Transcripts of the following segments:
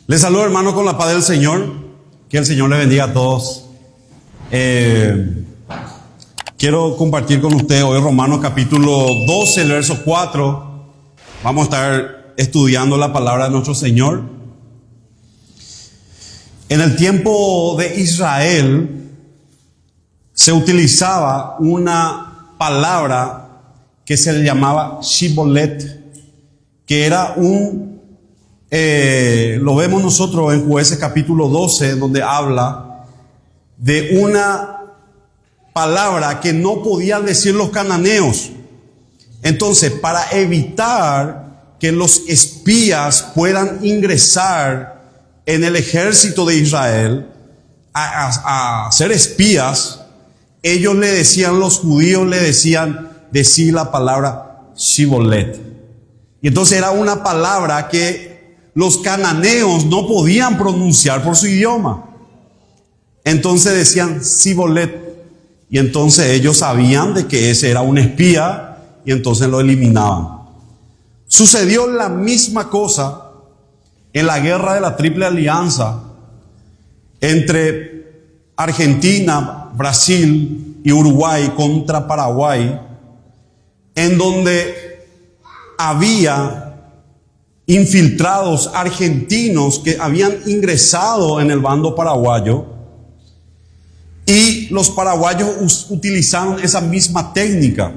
Les saludo, hermano, con la paz del Señor. Que el Señor les bendiga a todos. Quiero compartir con ustedes hoy Romanos capítulo 12, el verso 4. Vamos a estar estudiando la palabra de nuestro Señor. En el tiempo de Israel se utilizaba una palabra que se le llamaba Shibolet, que era lo vemos nosotros en Jueces capítulo 12, donde habla de una palabra que no podían decir los cananeos. Entonces, para evitar que los espías puedan ingresar en el ejército de Israel a ser espías, ellos le decían, los judíos le decían, decir la palabra Shibolet. Y entonces era una palabra que los cananeos no podían pronunciar por su idioma. Entonces decían Shibolet. Y entonces ellos sabían de que ese era un espía y entonces lo eliminaban. Sucedió la misma cosa en la guerra de la Triple Alianza entre Argentina, Brasil y Uruguay contra Paraguay, en donde había infiltrados argentinos que habían ingresado en el bando paraguayo, y los paraguayos utilizaron esa misma técnica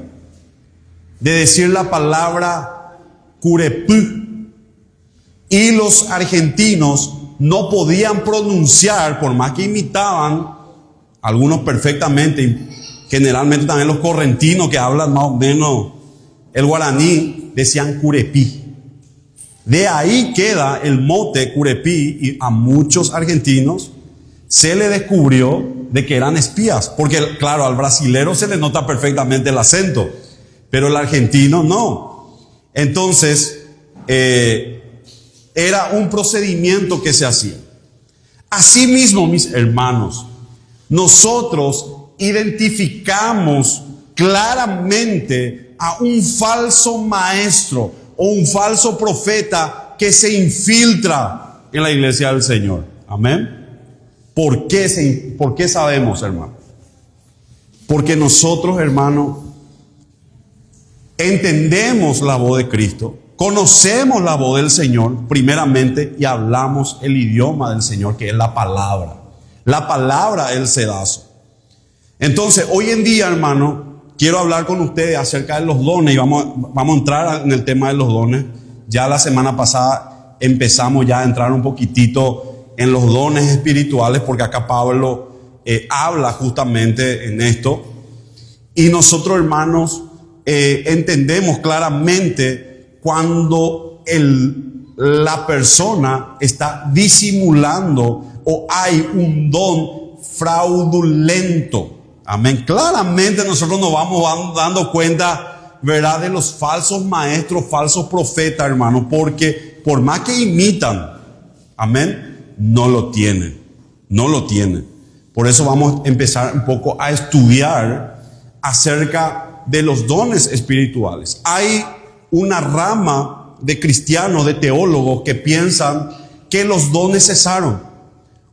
de decir la palabra curepú, y los argentinos no podían pronunciar, por más que imitaban, algunos perfectamente, y generalmente también los correntinos que hablan más o menos el guaraní, decían curepí. De ahí queda el mote curepí, y a muchos argentinos se le descubrió de que eran espías, porque claro, al brasilero se le nota perfectamente el acento, pero el argentino no. Entonces, era un procedimiento que se hacía. Asimismo, mis hermanos, nosotros identificamos claramente a un falso maestro o un falso profeta que se infiltra en la iglesia del Señor. Amén. ¿Por qué sabemos, hermano? Porque nosotros, hermano, entendemos la voz de Cristo, conocemos la voz del Señor primeramente, y hablamos el idioma del Señor, que es la palabra. La palabra es el sedazo. Entonces, hoy en día, hermano, quiero hablar con ustedes acerca de los dones, y vamos a entrar en el tema de los dones. Ya la semana pasada empezamos ya a entrar un poquitito en los dones espirituales, porque acá Pablo habla justamente en esto. Y nosotros, hermanos, entendemos claramente cuando la persona está disimulando o hay un don fraudulento. Amén. Claramente nosotros nos vamos dando cuenta, ¿verdad?, de los falsos maestros, falsos profetas, hermanos, porque por más que imitan, amén, no lo tienen. Por eso vamos a empezar un poco a estudiar acerca de los dones espirituales. Hay una rama de cristianos, de teólogos, que piensan que los dones cesaron.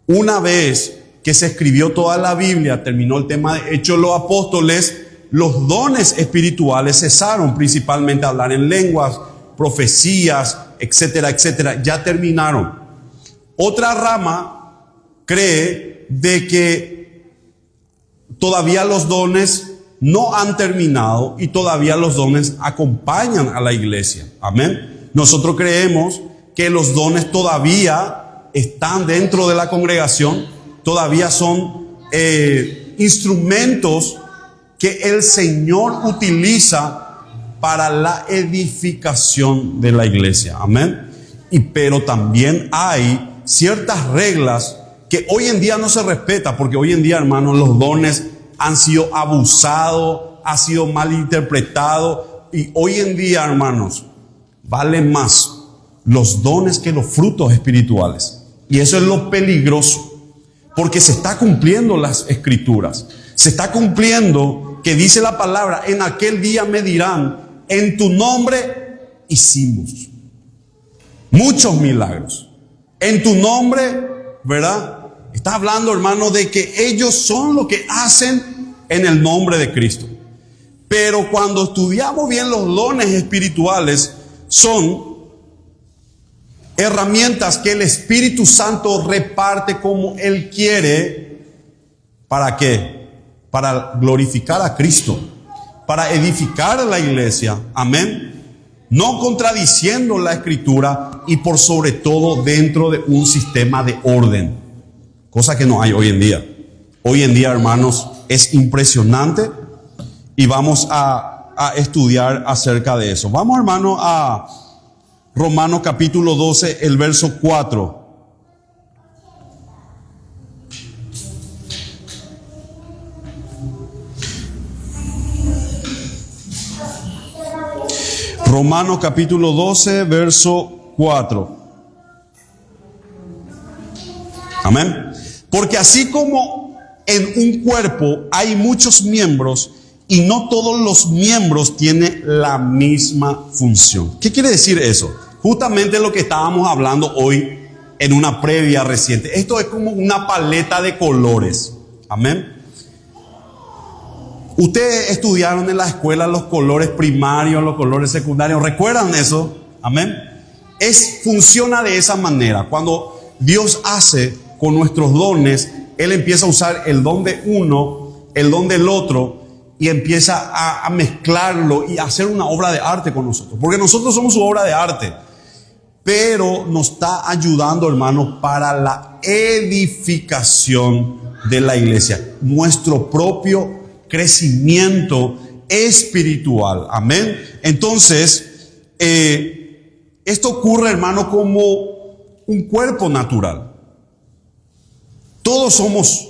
Una vez que se escribió toda la Biblia, terminó el tema de Hechos de los Apóstoles, los dones espirituales cesaron, principalmente hablar en lenguas, profecías, etcétera, etcétera, ya terminaron. Otra rama cree de que todavía los dones no han terminado y todavía los dones acompañan a la iglesia. Amén. Nosotros creemos que los dones todavía están dentro de la congregación, todavía son instrumentos que el Señor utiliza para la edificación de la iglesia. Amén. Pero también hay ciertas reglas que hoy en día no se respeta, porque hoy en día, hermanos, los dones han sido abusados, han sido malinterpretados, y hoy en día, hermanos, valen más los dones que los frutos espirituales. Y eso es lo peligroso, porque se está cumpliendo las escrituras, se está cumpliendo que dice la palabra: en aquel día me dirán, en tu nombre hicimos muchos milagros. en tu nombre, ¿verdad? Está hablando, hermano, de que ellos son lo que hacen en el nombre de Cristo. Pero cuando estudiamos bien los dones espirituales, son herramientas que el Espíritu Santo reparte como Él quiere. ¿Para qué? Para glorificar a Cristo, para edificar a la iglesia. Amén. No contradiciendo la Escritura y por sobre todo dentro de un sistema de orden. Cosa que no hay hoy en día. Hoy en día, hermanos, es impresionante y vamos a estudiar acerca de eso. Vamos, hermano, a Romanos capítulo 12, el verso 4. Romanos capítulo 12, verso 4. Amén. Porque así como en un cuerpo hay muchos miembros y no todos los miembros tienen la misma función. ¿Qué quiere decir eso? Justamente lo que estábamos hablando hoy en una previa reciente. Esto es como una paleta de colores. Amén. Ustedes estudiaron en la escuela los colores primarios, los colores secundarios. ¿Recuerdan eso? Amén. Funciona de esa manera. Cuando Dios hace con nuestros dones, Él empieza a usar el don de uno, el don del otro, y empieza a mezclarlo y a hacer una obra de arte con nosotros. Porque nosotros somos su obra de arte. Pero nos está ayudando, hermano, para la edificación de la iglesia. Nuestro propio crecimiento espiritual. Amén. Entonces, esto ocurre, hermano, como un cuerpo natural. Todos somos,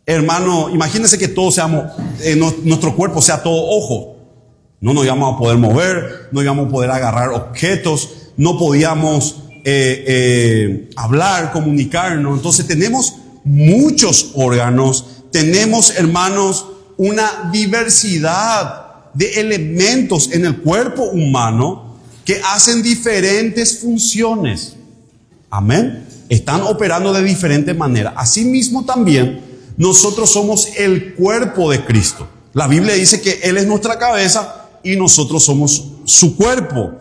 hermano, imagínense que todos seamos, nuestro cuerpo sea todo ojo. No nos íbamos a poder mover, no íbamos a poder agarrar objetos, no podíamos hablar, comunicarnos. Entonces tenemos muchos órganos, tenemos, hermanos, una diversidad de elementos en el cuerpo humano que hacen diferentes funciones. Amén. Están operando de diferente manera. Asimismo también nosotros somos el cuerpo de Cristo. La Biblia dice que Él es nuestra cabeza y nosotros somos su cuerpo.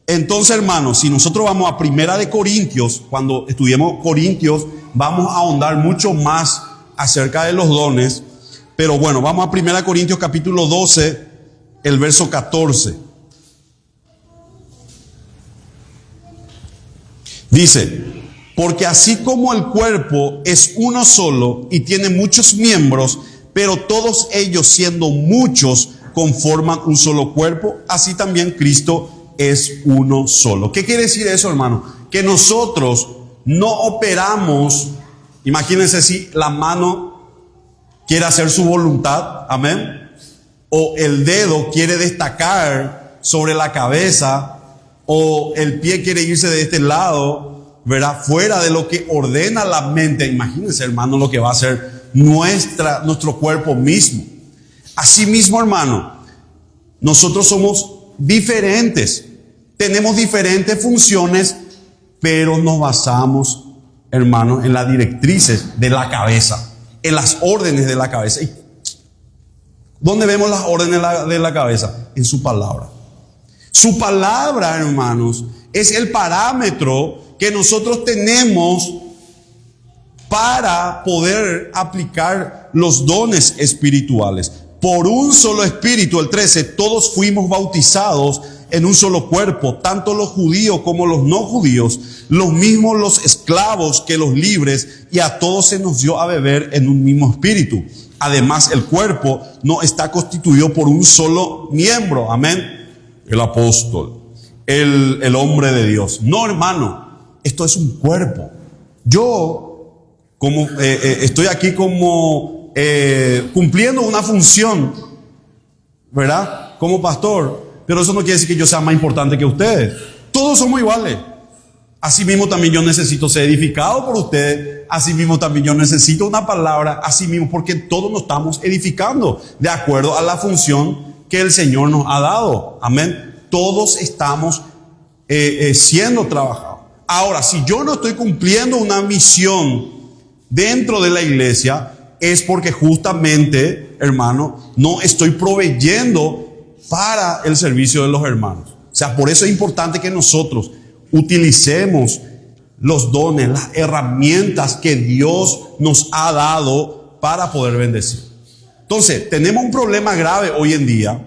Entonces, hermanos, si nosotros vamos a Primera de Corintios, cuando estudiemos Corintios, vamos a ahondar mucho más acerca de los dones. Pero bueno, vamos a 1 Corintios capítulo 12, el verso 14. Dice, porque así como el cuerpo es uno solo y tiene muchos miembros, pero todos ellos siendo muchos conforman un solo cuerpo, así también Cristo es uno solo. ¿Qué quiere decir eso, hermano? Que nosotros no operamos, imagínense si la mano quiere hacer su voluntad, amén, o el dedo quiere destacar sobre la cabeza, o el pie quiere irse de este lado, ¿verdad? Fuera de lo que ordena la mente. Imagínense, hermano, lo que va a hacer nuestro cuerpo mismo. Así mismo, hermano, nosotros somos diferentes, tenemos diferentes funciones, pero nos basamos, hermano, en las directrices de la cabeza, en las órdenes de la cabeza. ¿Y dónde vemos las órdenes de la cabeza? En su palabra. Su palabra, hermanos, es el parámetro que nosotros tenemos para poder aplicar los dones espirituales. Por un solo espíritu, el 13, todos fuimos bautizados en un solo cuerpo, tanto los judíos como los no judíos, los mismos los esclavos que los libres, y a todos se nos dio a beber en un mismo espíritu. Además, el cuerpo no está constituido por un solo miembro. Amén. El apóstol, el hombre de Dios. No, hermano, esto es un cuerpo. Yo, como estoy aquí como cumpliendo una función, ¿verdad? Como pastor. Pero eso no quiere decir que yo sea más importante que ustedes. Todos somos iguales. Así mismo también yo necesito ser edificado por ustedes. Así mismo también yo necesito una palabra. Así mismo, porque todos nos estamos edificando de acuerdo a la función que el Señor nos ha dado. Amén. Todos estamos siendo trabajados. Ahora, si yo no estoy cumpliendo una misión dentro de la iglesia, es porque justamente, hermano, no estoy proveyendo para el servicio de los hermanos. O sea, por eso es importante que nosotros utilicemos los dones, las herramientas que Dios nos ha dado para poder bendecir. Entonces, tenemos un problema grave hoy en día,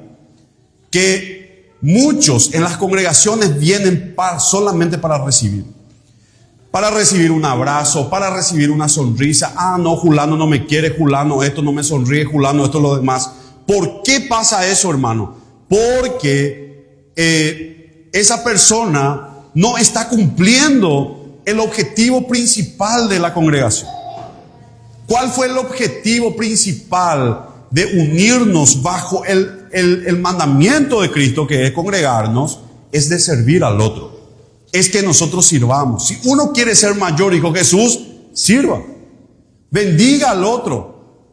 que muchos en las congregaciones vienen solamente para recibir. Para recibir un abrazo, para recibir una sonrisa. Ah, no, Julano no me quiere, Julano esto no me sonríe, Julano esto lo demás. ¿Por qué pasa eso, hermano? Porque esa persona no está cumpliendo el objetivo principal de la congregación. ¿Cuál fue el objetivo principal de unirnos bajo el mandamiento de Cristo, que es congregarnos? Es de servir al otro. Es que nosotros sirvamos. Si uno quiere ser mayor, dijo Jesús, sirva. Bendiga al otro.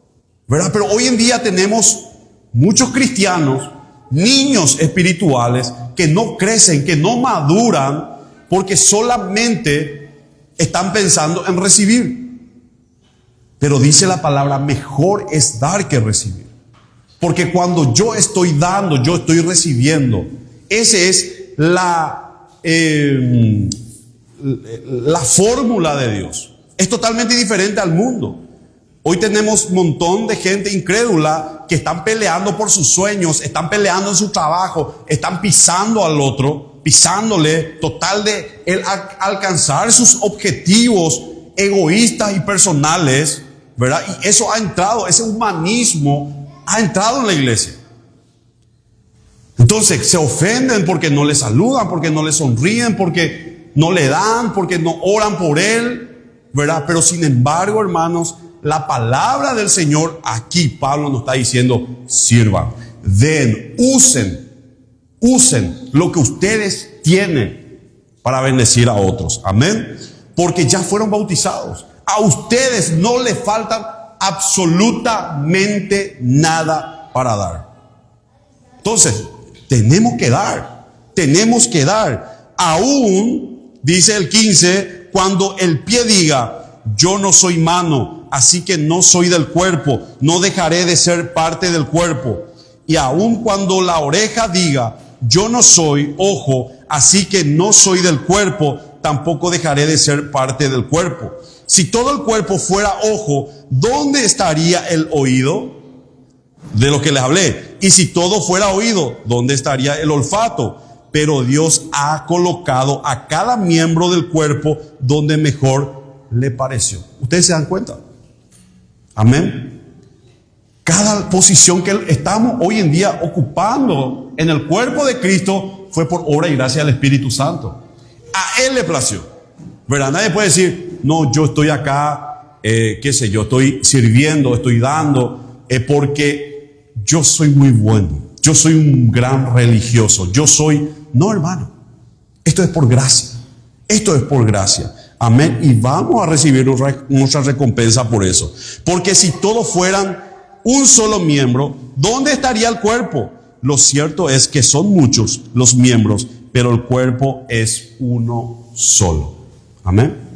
¿Verdad? Pero hoy en día tenemos muchos cristianos, niños espirituales, que no crecen, que no maduran, porque solamente están pensando en recibir. Pero dice la palabra, mejor es dar que recibir. Porque cuando yo estoy dando, yo estoy recibiendo. Esa es la fórmula de Dios. Es totalmente diferente al mundo. Hoy tenemos un montón de gente incrédula que están peleando por sus sueños, están peleando en su trabajo, están pisando al otro, pisándole, total de el alcanzar sus objetivos egoístas y personales, ¿verdad? Y eso ha entrado, ese humanismo ha entrado en la iglesia. Entonces se ofenden porque no le saludan, porque no le sonríen, porque no le dan, porque no oran por él, ¿verdad? Pero sin embargo, hermanos, la palabra del Señor aquí, Pablo nos está diciendo, sirvan, den, usen lo que ustedes tienen para bendecir a otros. Amén. Porque ya fueron bautizados. A ustedes no les falta absolutamente nada para dar. Entonces, tenemos que dar. Aún, dice el 15, cuando el pie diga, yo no soy mano, así que no soy del cuerpo, no dejaré de ser parte del cuerpo. Y aún cuando la oreja diga, yo no soy ojo, así que no soy del cuerpo, tampoco dejaré de ser parte del cuerpo. Si todo el cuerpo fuera ojo, ¿dónde estaría el oído? De lo que les hablé. Y si todo fuera oído, ¿dónde estaría el olfato? Pero Dios ha colocado a cada miembro del cuerpo donde mejor le pareció. ¿Ustedes se dan cuenta? Amén. Cada posición que estamos hoy en día ocupando en el cuerpo de Cristo fue por obra y gracia del Espíritu Santo. A Él le plació. ¿Verdad? Nadie puede decir, no, yo estoy acá, estoy sirviendo, estoy dando, porque yo soy muy bueno, yo soy un gran religioso, no, hermano, esto es por gracia, amén, y vamos a recibir nuestra recompensa por eso, porque si todos fueran un solo miembro, ¿dónde estaría el cuerpo? Lo cierto es que son muchos los miembros, pero el cuerpo es uno solo, amén.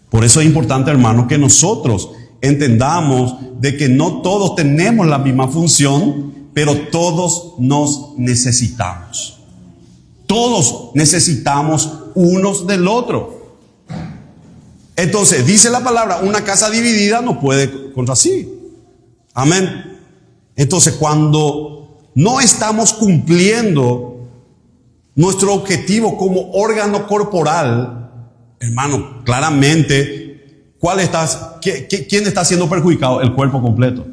Por eso es importante, hermano, que nosotros entendamos de que no todos tenemos la misma función, pero todos nos necesitamos. Todos necesitamos unos del otro. Entonces, dice la palabra, una casa dividida no puede contra sí. Amén. Entonces, cuando no estamos cumpliendo nuestro objetivo como órgano corporal, hermano, claramente, ¿quién está siendo perjudicado? El cuerpo completo.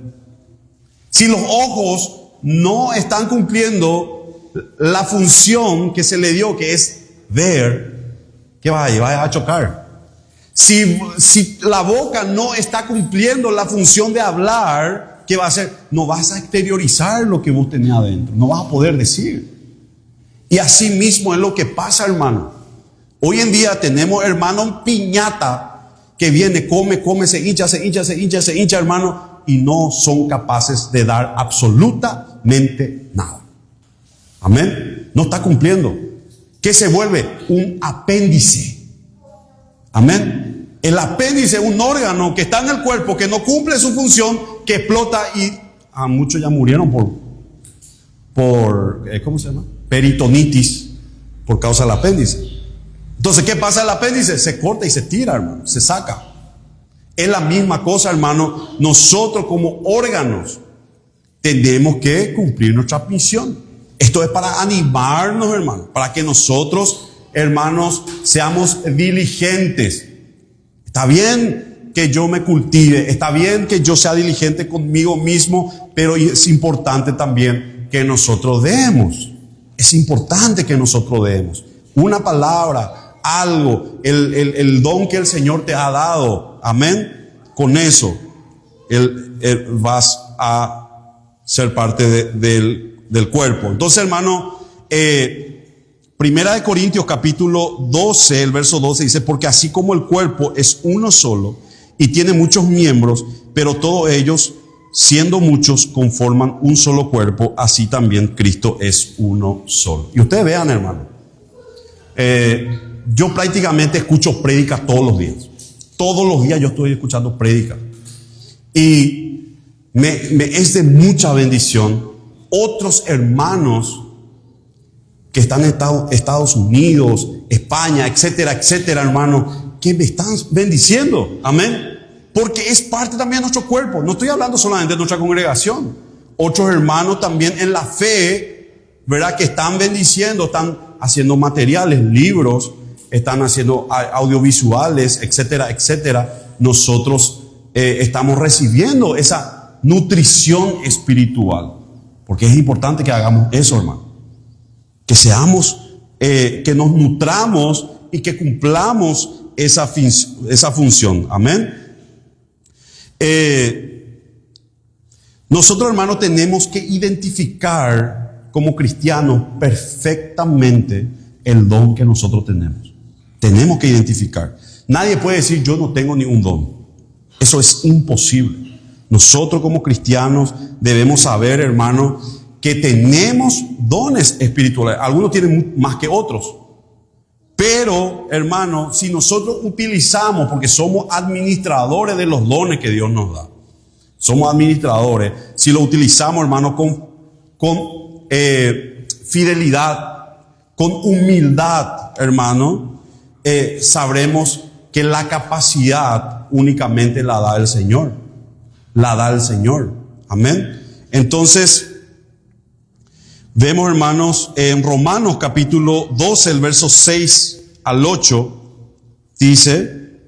Si los ojos no están cumpliendo la función que se le dio, que es ver, ¿qué vas a ir? Vas a chocar. Si la boca no está cumpliendo la función de hablar, ¿qué va a hacer? No vas a exteriorizar lo que vos tenías adentro, no vas a poder decir. Y así mismo es lo que pasa, hermano. Hoy en día tenemos, hermano, piñata que viene, come, se hincha, hermano, y no son capaces de dar absolutamente nada. Amén. No está cumpliendo. ¿Qué se vuelve? Un apéndice. Amén. El apéndice es un órgano que está en el cuerpo, que no cumple su función, que explota y a muchos ya murieron por ¿cómo se llama? Peritonitis por causa del apéndice. Entonces, ¿qué pasa el apéndice? Se corta y se tira, hermano, se saca. Es la misma cosa, hermano. Nosotros como órganos tenemos que cumplir nuestra misión. Esto es para animarnos, hermano, para que nosotros, hermanos, seamos diligentes. Está bien que yo me cultive, está bien que yo sea diligente conmigo mismo, pero es importante también que nosotros demos. Es importante que nosotros demos una palabra, algo, el don que el Señor te ha dado. Amén. Con eso vas a ser parte del cuerpo. Entonces, hermano, Primera de Corintios capítulo 12, el verso 12 dice: porque así como el cuerpo es uno solo y tiene muchos miembros, pero todos ellos, siendo muchos, conforman un solo cuerpo, así también Cristo es uno solo. Y ustedes vean, hermano, yo prácticamente escucho prédicas todos los días. Todos los días yo estoy escuchando prédicas. Y me es de mucha bendición otros hermanos que están en Estados Unidos, España, etcétera, etcétera, hermano, que me están bendiciendo. Amén. Porque es parte también de nuestro cuerpo. No estoy hablando solamente de nuestra congregación. Otros hermanos también en la fe, ¿verdad? Que están bendiciendo, están haciendo materiales, libros, están haciendo audiovisuales, etcétera, etcétera. Nosotros estamos recibiendo esa nutrición espiritual. Porque es importante que hagamos eso, hermano. Que seamos, que nos nutramos y que cumplamos esa función. Amén. Nosotros, hermanos, tenemos que identificar como cristianos perfectamente el don que nosotros tenemos. Tenemos que identificar. Nadie puede decir: yo no tengo ningún don. Eso es imposible. Nosotros como cristianos debemos saber, hermano, que tenemos dones espirituales. Algunos tienen más que otros. Pero, hermano, si nosotros utilizamos, porque somos administradores de los dones que Dios nos da, somos administradores, si lo utilizamos, hermano, con fidelidad, con humildad, hermano, sabremos que la capacidad únicamente la da el Señor. La da el Señor. Amén. Entonces, vemos, hermanos, en Romanos capítulo 12, el verso 6 al 8, dice: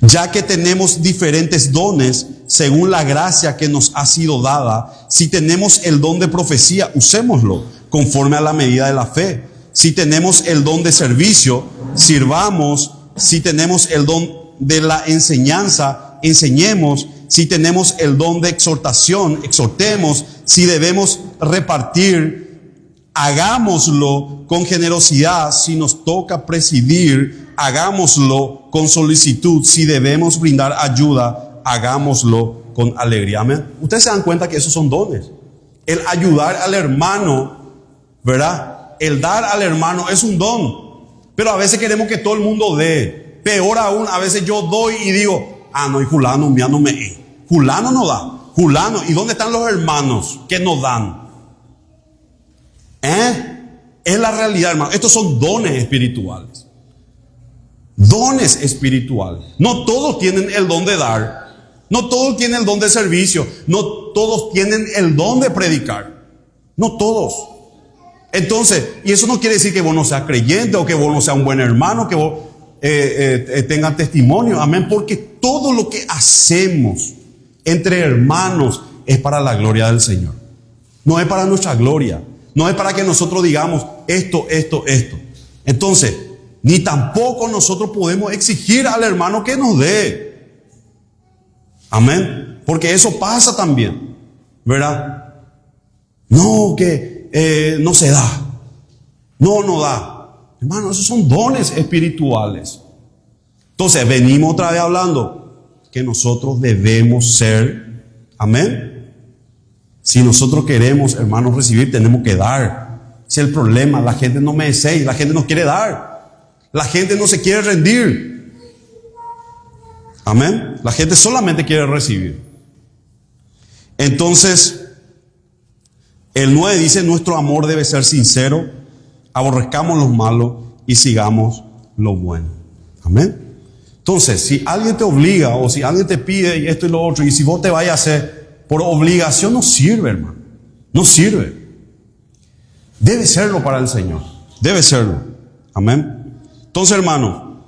ya que tenemos diferentes dones según la gracia que nos ha sido dada. Si tenemos el don de profecía, usémoslo conforme a la medida de la fe. Si tenemos el don de servicio, sirvamos. Si tenemos el don de la enseñanza, enseñemos. Si tenemos el don de exhortación, exhortemos. Si debemos repartir, hagámoslo con generosidad. Si nos toca presidir, hagámoslo con solicitud. Si debemos brindar ayuda, hagámoslo con alegría. Amén. Ustedes se dan cuenta que esos son dones. El ayudar al hermano, ¿verdad? El dar al hermano es un don. Pero a veces queremos que todo el mundo dé. Peor aún, a veces yo doy y digo: no, y fulano enviándome. Fulano no da. Fulano, ¿y dónde están los hermanos que nos dan? Es la realidad, hermano. Estos son dones espirituales. Dones espirituales. No todos tienen el don de dar. No todos tienen el don de servicio. No todos tienen el don de predicar. No todos. Entonces, y eso no quiere decir que vos no seas creyente o que vos no seas un buen hermano, que vos tengas testimonio. Amén. Porque todo lo que hacemos entre hermanos es para la gloria del Señor. No es para nuestra gloria. No es para que nosotros digamos esto. Entonces, ni tampoco nosotros podemos exigir al hermano que nos dé. Amén. Porque eso pasa también, ¿verdad? No, que no se da. No da. Hermano, esos son dones espirituales. Entonces, venimos otra vez hablando que nosotros debemos ser, amén. Si nosotros queremos, hermanos, recibir, tenemos que dar. Si el problema, la gente no me desea, la gente no quiere dar. La gente no se quiere rendir. Amén. La gente solamente quiere recibir. Entonces, el 9 dice, nuestro amor debe ser sincero, aborrezcamos lo malo y sigamos lo bueno. Amén. Entonces, si alguien te obliga o si alguien te pide y esto y lo otro, y si vos te vayas a hacer por obligación, no sirve, hermano. No sirve. Debe serlo para el Señor. Debe serlo. Amén. Entonces, hermano,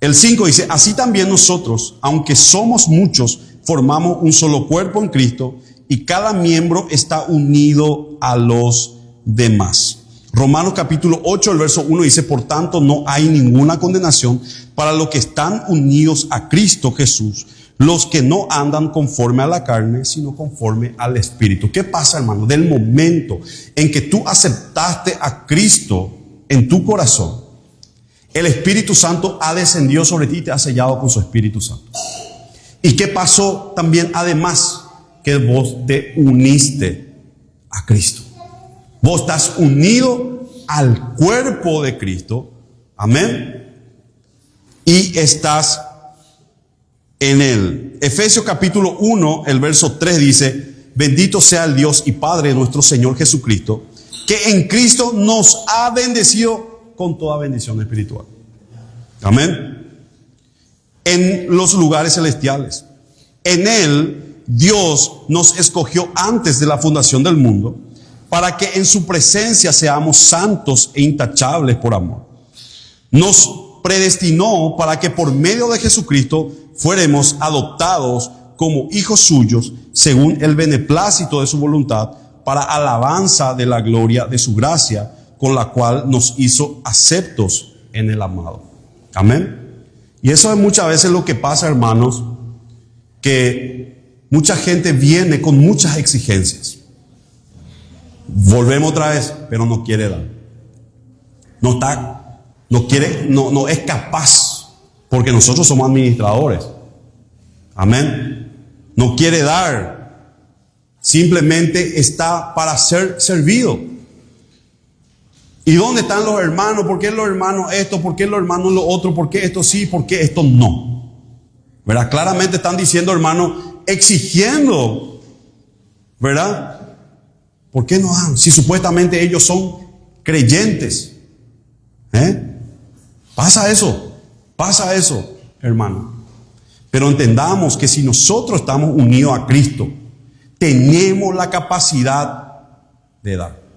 el 5 dice, así también nosotros, aunque somos muchos, formamos un solo cuerpo en Cristo y cada miembro está unido a los demás. Romanos capítulo 8, el verso 1 dice, por tanto no hay ninguna condenación para los que están unidos a Cristo Jesús, los que no andan conforme a la carne, sino conforme al Espíritu. ¿Qué pasa, hermano? Del momento en que tú aceptaste a Cristo en tu corazón, el Espíritu Santo ha descendido sobre ti y te ha sellado con su Espíritu Santo. ¿Y qué pasó también? Además, que vos te uniste a Cristo. Vos estás unido al cuerpo de Cristo. Amén. Y estás en él. Efesios capítulo 1, el verso 3 dice, bendito sea el Dios y Padre de nuestro Señor Jesucristo, que en Cristo nos ha bendecido con toda bendición espiritual. Amén. En los lugares celestiales. En él Dios nos escogió antes de la fundación del mundo para que en su presencia seamos santos e intachables por amor. Nos predestinó para que por medio de Jesucristo fuéramos adoptados como hijos suyos según el beneplácito de su voluntad, para alabanza de la gloria de su gracia, con la cual nos hizo aceptos en el amado. Amén. Y eso es muchas veces lo que pasa, hermanos, que mucha gente viene con muchas exigencias. Volvemos otra vez, pero no quiere dar. No es capaz, porque nosotros somos administradores. Amén. No quiere dar. Simplemente está para ser servido. ¿Y dónde están los hermanos? ¿Por qué los hermanos esto? ¿Por qué los hermanos lo otro? ¿Por qué esto sí? ¿Por qué esto no? ¿Verdad? Claramente están diciendo, hermano, exigiendo, ¿verdad? ¿Por qué no dan? Si supuestamente ellos son creyentes. Pasa eso, hermano. Pero entendamos que si nosotros estamos unidos a Cristo, tenemos la capacidad de dar.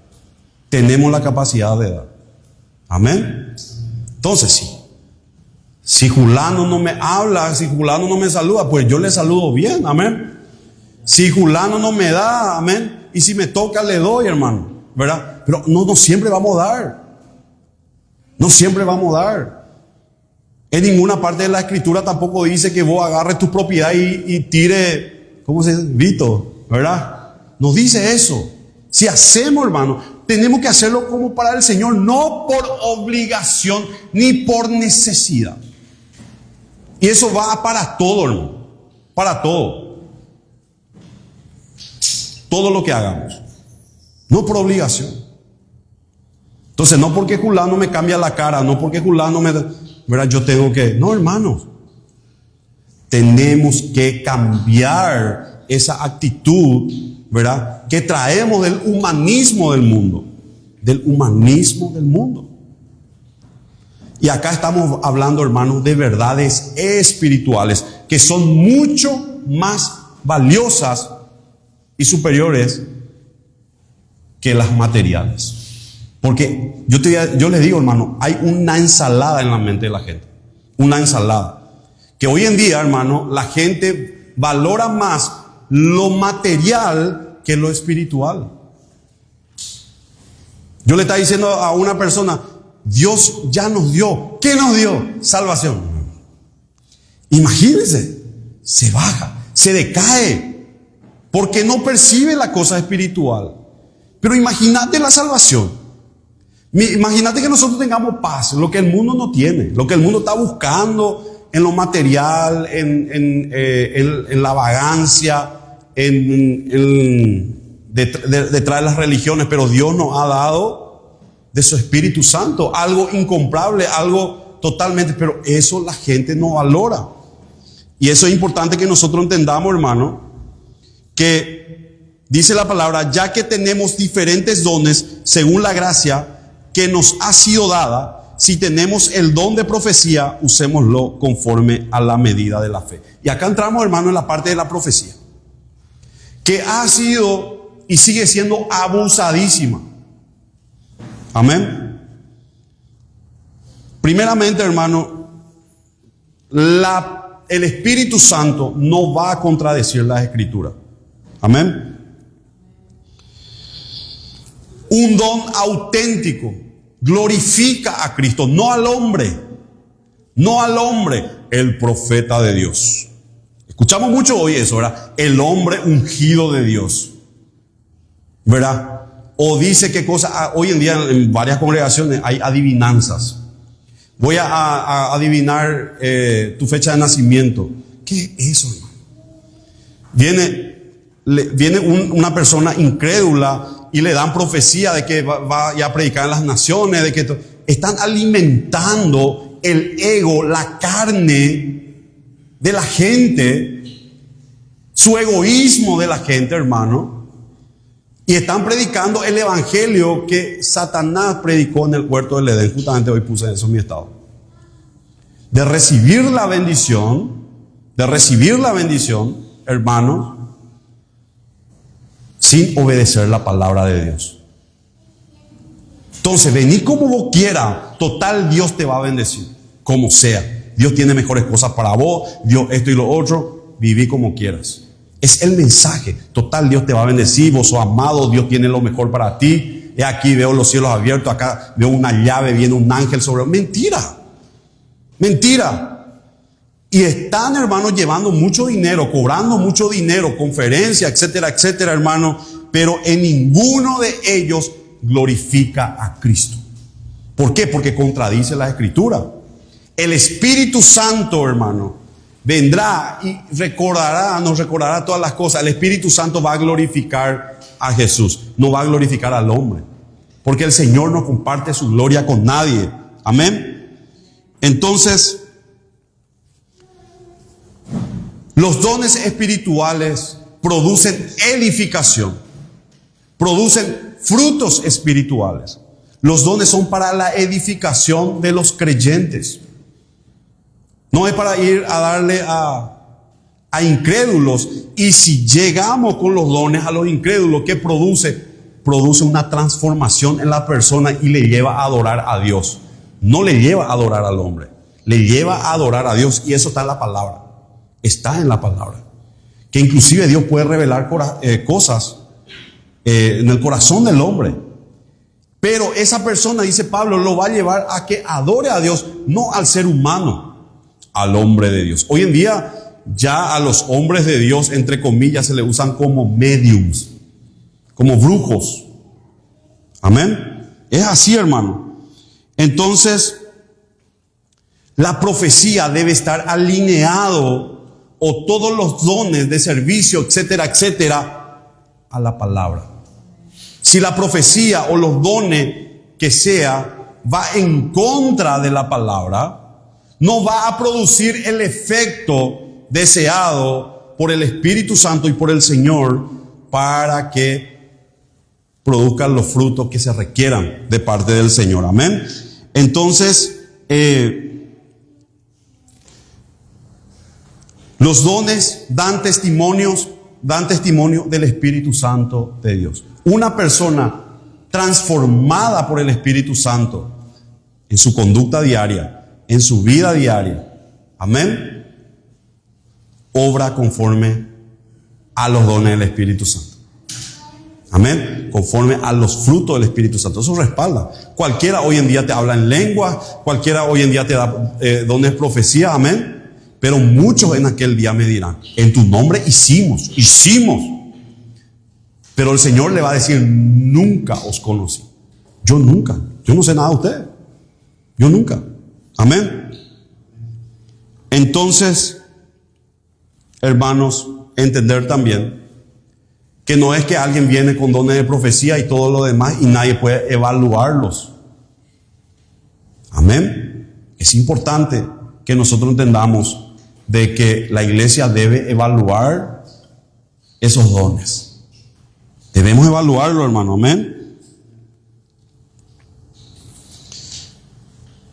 Tenemos la capacidad de dar. Amén. Entonces sí. Si Julano no me habla, si Julano no me saluda, pues yo le saludo bien. Amén. Si Julano no me da, amén. Y si me toca, le doy, hermano. ¿Verdad? Pero no siempre vamos a dar. No siempre vamos a dar. En ninguna parte de la Escritura tampoco dice que vos agarres tu propiedad y tire, ¿cómo se dice? Vito, ¿verdad? No dice eso. Si hacemos, hermano, tenemos que hacerlo como para el Señor, no por obligación ni por necesidad. Y eso va para todo, hermano. Para todo. Todo lo que hagamos. No por obligación. Entonces, no porque Julano me cambia la cara, no porque Julano me... ¿verdad? Yo tengo que... No, hermanos. Tenemos que cambiar esa actitud, ¿verdad? Que traemos del humanismo del mundo. Del humanismo del mundo. Y acá estamos hablando, hermanos, de verdades espirituales que son mucho más valiosas y superiores que las materiales. Porque yo les digo, hermano, hay una ensalada en la mente de la gente. Una ensalada. Que hoy en día, hermano, la gente valora más lo material que lo espiritual. Yo le estaba diciendo a una persona, Dios ya nos dio. ¿Qué nos dio? Salvación. Imagínense, se baja, se decae, porque no percibe la cosa espiritual. Pero imagínate la salvación. Imagínate que nosotros tengamos paz, lo que el mundo no tiene, lo que el mundo está buscando en lo material, en la vagancia, detrás de las religiones, pero Dios nos ha dado de su Espíritu Santo algo incomparable, algo totalmente, pero eso la gente no valora. Y eso es importante que nosotros entendamos, hermano, que dice la palabra, ya que tenemos diferentes dones según la gracia que nos ha sido dada, si tenemos el don de profecía, usémoslo conforme a la medida de la fe. Y acá entramos, hermano, en la parte de la profecía, que ha sido y sigue siendo abusadísima. Amén. Primeramente, hermano, el Espíritu Santo no va a contradecir las Escrituras. Amén. Un don auténtico glorifica a Cristo, no al hombre. No al hombre, el profeta de Dios. Escuchamos mucho hoy eso, ¿verdad? El hombre ungido de Dios, ¿verdad? O dice qué cosa, hoy en día en varias congregaciones hay adivinanzas. Voy a adivinar tu fecha de nacimiento. ¿Qué es eso, hermano? Viene una persona incrédula y le dan profecía de que va a predicar en las naciones, de que están alimentando el ego, la carne de la gente, su egoísmo de la gente, hermano. Y están predicando el evangelio que Satanás predicó en el huerto del Edén. Justamente hoy puse eso en mi estado. De recibir la bendición, hermanos, sin obedecer la palabra de Dios. Entonces, vení como vos quieras, total Dios te va a bendecir, como sea. Dios tiene mejores cosas para vos, Dios esto y lo otro, viví como quieras. Es el mensaje, total Dios te va a bendecir, vos sos amado, Dios tiene lo mejor para ti. Y aquí veo los cielos abiertos, acá veo una llave, viene un ángel sobre. Mentira. Y están, hermanos, llevando mucho dinero, cobrando mucho dinero, conferencias, etcétera, etcétera, hermano. Pero en ninguno de ellos glorifica a Cristo. ¿Por qué? Porque contradice la Escritura. El Espíritu Santo, hermano, vendrá y nos recordará todas las cosas. El Espíritu Santo va a glorificar a Jesús, no va a glorificar al hombre. Porque el Señor no comparte su gloria con nadie. Amén. Entonces, los dones espirituales producen edificación, producen frutos espirituales. Los dones son para la edificación de los creyentes. No es para ir a darle a incrédulos. Y si llegamos con los dones a los incrédulos, ¿qué produce? Produce una transformación en la persona y le lleva a adorar a Dios. No le lleva a adorar al hombre, le lleva a adorar a Dios. Y eso está en la palabra. Está en la palabra. Que inclusive Dios puede revelar cosas en el corazón del hombre. Pero esa persona, dice Pablo, lo va a llevar a que adore a Dios, no al ser humano, al hombre de Dios. Hoy en día ya a los hombres de Dios, entre comillas, se le usan como mediums, como brujos. Amén. Es así, hermano. Entonces, la profecía debe estar alineado, o todos los dones de servicio, etcétera, etcétera, a la palabra. Si la profecía o los dones que sea va en contra de la palabra, no va a producir el efecto deseado por el Espíritu Santo y por el Señor para que produzcan los frutos que se requieran de parte del Señor. Amén. Entonces, los dones dan testimonio del Espíritu Santo de Dios. Una persona transformada por el Espíritu Santo en su conducta diaria, en su vida diaria, amén, obra conforme a los dones del Espíritu Santo. Amén, conforme a los frutos del Espíritu Santo. Eso respalda. Cualquiera hoy en día te habla en lengua, cualquiera hoy en día te da dones de profecía, amén. Pero muchos en aquel día me dirán, en tu nombre hicimos. Pero el Señor le va a decir, nunca os conocí. Yo no sé nada de ustedes. Yo nunca. Amén. Entonces, hermanos, entender también que no es que alguien viene con dones de profecía y todo lo demás y nadie puede evaluarlos. Amén. Es importante que nosotros entendamos de que la iglesia debe evaluar esos dones. Debemos evaluarlo, hermano, amén.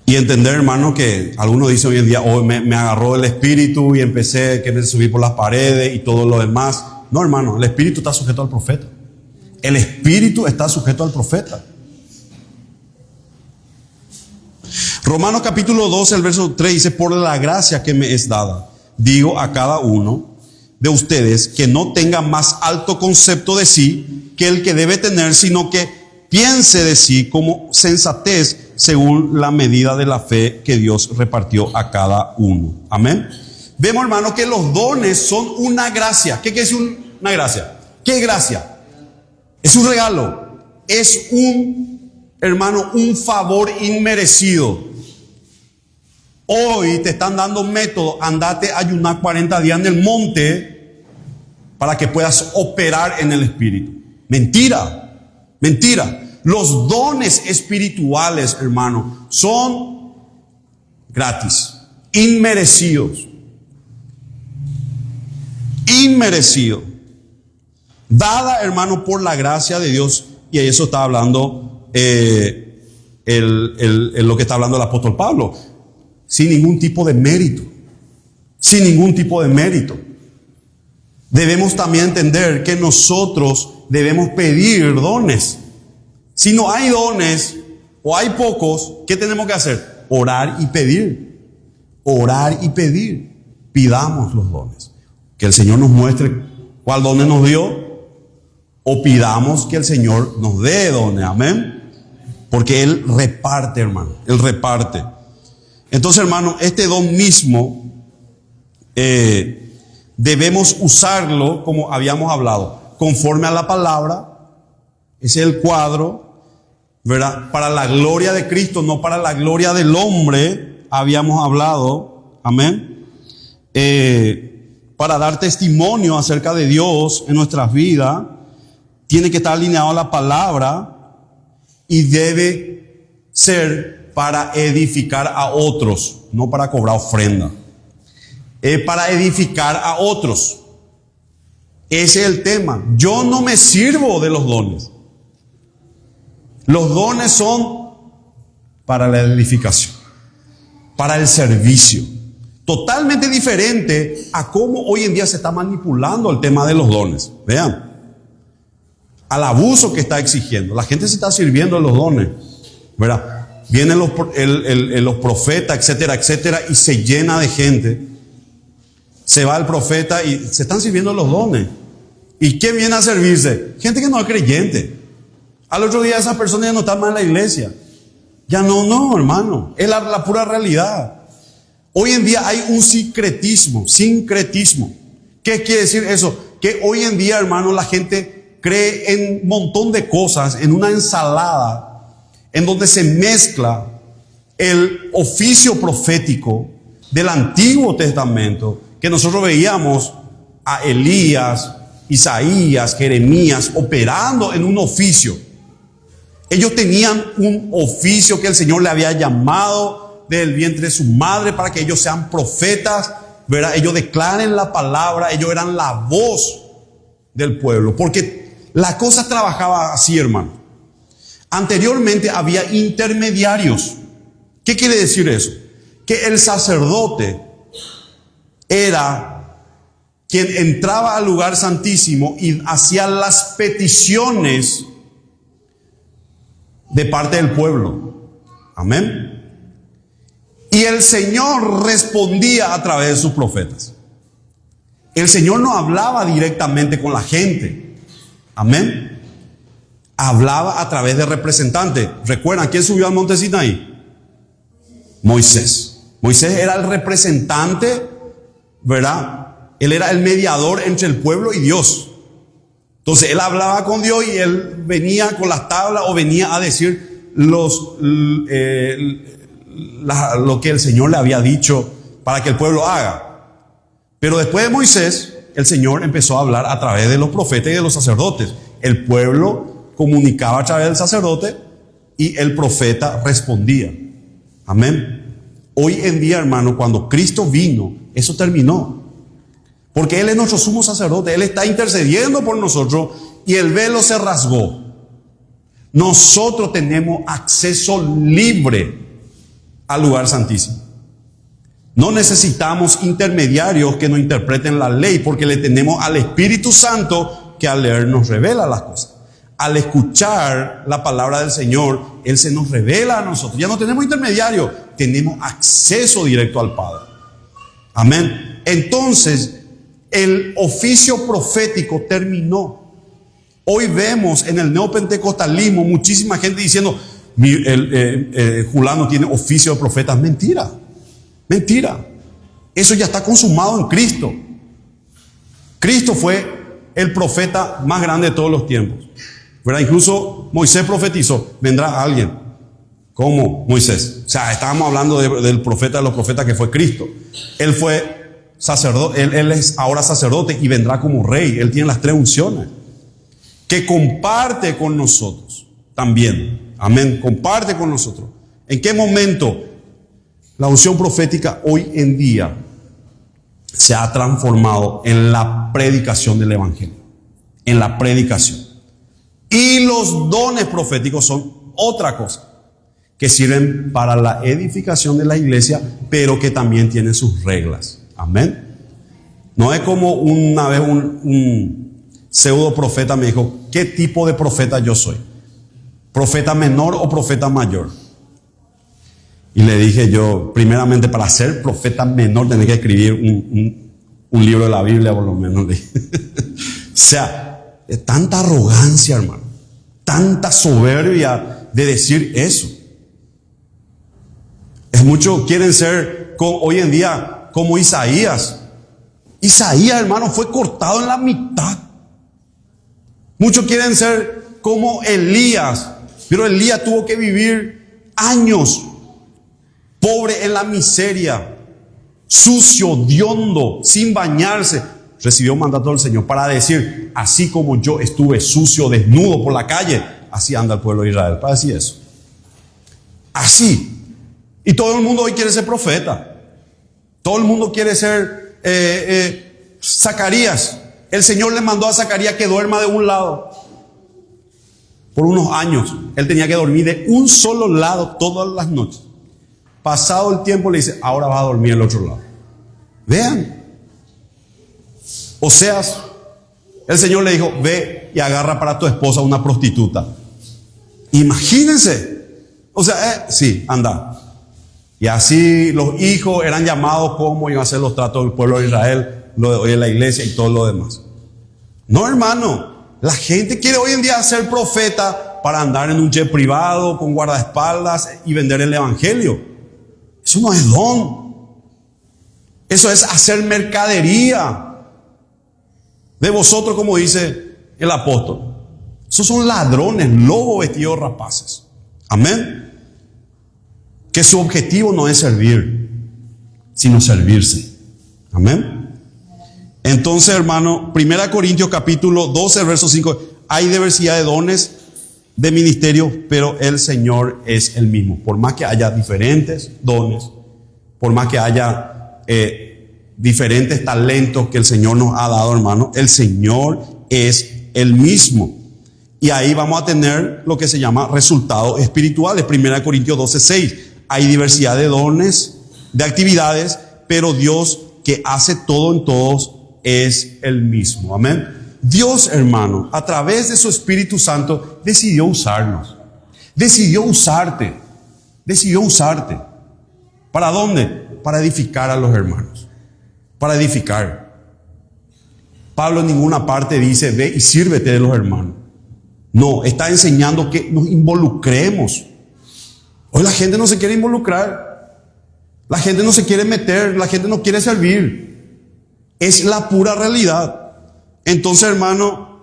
Y entender, hermano, que algunos dicen hoy en día, oh, me agarró el espíritu y empecé a querer subir por las paredes y todo lo demás. No, hermano, el espíritu está sujeto al profeta. El espíritu está sujeto al profeta. Romanos capítulo 12, el verso 3 dice, por la gracia que me es dada, digo a cada uno de ustedes que no tenga más alto concepto de sí que el que debe tener, sino que piense de sí como sensatez según la medida de la fe que Dios repartió a cada uno. Amén. Vemos, hermano, que los dones son una gracia. ¿Qué es una gracia? ¿Qué gracia? Es un regalo. Es hermano, un favor inmerecido. Hoy te están dando un método, andate a ayunar 40 días en el monte para que puedas operar en el espíritu. Mentira, mentira. Los dones espirituales, hermano, son gratis, inmerecidos. Inmerecido. Dada, hermano, por la gracia de Dios. Y eso está hablando lo que está hablando el apóstol Pablo. Sin ningún tipo de mérito. Sin ningún tipo de mérito. Debemos también entender que nosotros debemos pedir dones. Si no hay dones o hay pocos, ¿qué tenemos que hacer? Orar y pedir. Orar y pedir. Pidamos los dones. Que el Señor nos muestre cuál dones nos dio. O pidamos que el Señor nos dé dones. Amén. Porque Él reparte, hermano. Él reparte. Entonces, hermano, este don mismo debemos usarlo como habíamos hablado, conforme a la palabra. Ese es el cuadro, ¿verdad? Para la gloria de Cristo, no para la gloria del hombre, habíamos hablado. Amén. Para dar testimonio acerca de Dios en nuestras vidas, tiene que estar alineado a la palabra y debe ser para edificar a otros, no para cobrar ofrenda. Para edificar a otros. Ese es el tema. Yo no me sirvo de los dones. Los dones son para la edificación, para el servicio. Totalmente diferente a cómo hoy en día se está manipulando el tema de los dones. Vean, al abuso que está exigiendo. La gente se está sirviendo de los dones, ¿verdad? Vienen los profetas, etcétera, etcétera, y se llena de gente. Se va el profeta y se están sirviendo los dones. ¿Y quién viene a servirse? Gente que no es creyente. Al otro día esas personas ya no están más en la iglesia. Ya no, hermano. Es la pura realidad. Hoy en día hay un sincretismo. ¿Qué quiere decir eso? Que hoy en día, hermano, la gente cree en un montón de cosas, en una ensalada, en donde se mezcla el oficio profético del Antiguo Testamento, que nosotros veíamos a Elías, Isaías, Jeremías operando en un oficio. Ellos tenían un oficio que el Señor le había llamado del vientre de su madre para que ellos sean profetas, ¿verdad? Ellos declaren la palabra, ellos eran la voz del pueblo, porque la cosa trabajaba así, hermano. Anteriormente había intermediarios. ¿Qué quiere decir eso? Que el sacerdote era quien entraba al lugar santísimo y hacía las peticiones de parte del pueblo. Amén. Y el Señor respondía a través de sus profetas. El Señor no hablaba directamente con la gente. Amén. Hablaba a través de representantes. ¿Recuerdan quién subió al monte Sinaí? Moisés. Moisés era el representante, ¿verdad? Él era el mediador entre el pueblo y Dios. Entonces él hablaba con Dios y él venía con las tablas o venía a decir lo que el Señor le había dicho para que el pueblo haga. Pero después de Moisés, el Señor empezó a hablar a través de los profetas y de los sacerdotes. El pueblo comunicaba a través del sacerdote y el profeta respondía. Amén. Hoy en día, hermano, cuando Cristo vino, eso terminó. Porque Él es nuestro sumo sacerdote, Él está intercediendo por nosotros y el velo se rasgó. Nosotros tenemos acceso libre al lugar santísimo. No necesitamos intermediarios que nos interpreten la ley, porque le tenemos al Espíritu Santo que al leer nos revela las cosas. Al escuchar la palabra del Señor, Él se nos revela a nosotros. Ya no tenemos intermediarios, tenemos acceso directo al Padre. Amén. Entonces, el oficio profético terminó. Hoy vemos en el neopentecostalismo muchísima gente diciendo, Julano tiene oficio de profeta. Mentira. Mentira. Eso ya está consumado en Cristo. Cristo fue el profeta más grande de todos los tiempos, ¿verdad? Incluso Moisés profetizó, vendrá alguien como Moisés. O sea, estábamos hablando del profeta de los profetas que fue Cristo. Él fue sacerdote, él es ahora sacerdote y vendrá como rey. Él tiene las 3 unciones que comparte con nosotros también. Amén. Comparte con nosotros. ¿En qué momento? La unción profética hoy en día se ha transformado en la predicación del Evangelio. En la predicación. Y los dones proféticos son otra cosa, que sirven para la edificación de la iglesia, pero que también tienen sus reglas. Amén. No es como una vez un pseudo profeta me dijo, ¿qué tipo de profeta yo soy? ¿Profeta menor o profeta mayor? Y le dije yo, primeramente, para ser profeta menor tenés que escribir un libro de la Biblia, por lo menos. O sea, tanta arrogancia, hermano. Tanta soberbia de decir eso. Es mucho, quieren ser hoy en día como Isaías. Isaías, hermano, fue cortado en la mitad. Muchos quieren ser como Elías, pero Elías tuvo que vivir años pobre en la miseria, sucio, hediondo, sin bañarse. Recibió un mandato del Señor para decir, así como yo estuve sucio, desnudo por la calle, así anda el pueblo de Israel. Para decir eso. Así. Y todo el mundo hoy quiere ser profeta. Todo el mundo quiere ser Zacarías. El Señor le mandó a Zacarías que duerma de un lado. Por unos años, él tenía que dormir de un solo lado todas las noches. Pasado el tiempo le dice, ahora vas a dormir del otro lado. Vean. Oseas, el Señor le dijo, ve y agarra para tu esposa una prostituta. Imagínense. O sea, sí, anda. Y así los hijos eran llamados como iban a hacer los tratos del pueblo de Israel, lo de hoy en la iglesia y todo lo demás. No, hermano. La gente quiere hoy en día ser profeta para andar en un jet privado con guardaespaldas y vender el evangelio. Eso no es don. Eso es hacer mercadería de vosotros, como dice el apóstol. Esos son ladrones, lobos vestidos rapaces. Amén. Que su objetivo no es servir, sino servirse. Amén. Entonces, hermano, 1 Corintios capítulo 12, verso 5. Hay diversidad de dones, de ministerios, pero el Señor es el mismo. Por más que haya diferentes dones, por más que haya diferentes talentos que el Señor nos ha dado, hermano, el Señor es el mismo. Y ahí vamos a tener lo que se llama resultados espirituales. 1 Corintios 12, 6. Hay diversidad de dones, de actividades, pero Dios que hace todo en todos es el mismo. Amén. Dios, hermano, a través de su Espíritu Santo decidió usarnos. Decidió usarte. Decidió usarte. ¿Para dónde? Para edificar a los hermanos. Para edificar. Pablo en ninguna parte dice, ve y sírvete de los hermanos. No, está enseñando que nos involucremos. Hoy la gente no se quiere involucrar. La gente no se quiere meter. La gente no quiere servir. Es la pura realidad. Entonces, hermano,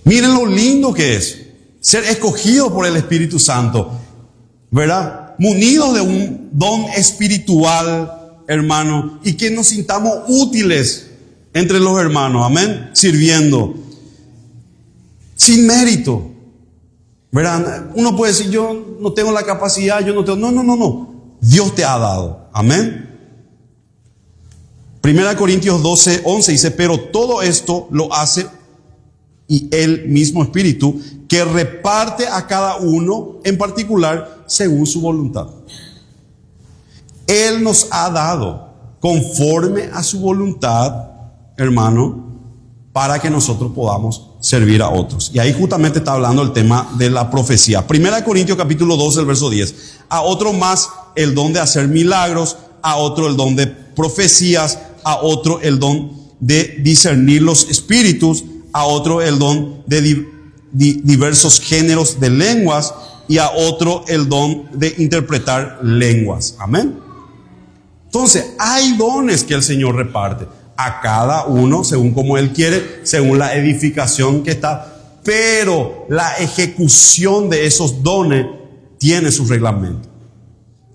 miren lo lindo que es ser escogido por el Espíritu Santo, ¿verdad? Munidos de un don espiritual, hermano, y que nos sintamos útiles entre los hermanos, amén, sirviendo, sin mérito, ¿verdad? Uno puede decir, yo no tengo la capacidad, yo no tengo, no. Dios te ha dado. Amén. 1 Corintios 12:11 dice, pero todo esto lo hace y el mismo Espíritu que reparte a cada uno en particular según su voluntad. Él nos ha dado conforme a su voluntad, hermano, para que nosotros podamos servir a otros. Y ahí justamente está hablando el tema de la profecía. 1 Corintios capítulo 12, el verso 10. A otro más el don de hacer milagros, a otro el don de profecías, a otro el don de discernir los espíritus, a otro el don de diversos géneros de lenguas y a otro el don de interpretar lenguas. Amén. Entonces, hay dones que el Señor reparte a cada uno según como Él quiere, según la edificación que está, pero la ejecución de esos dones tiene su reglamento.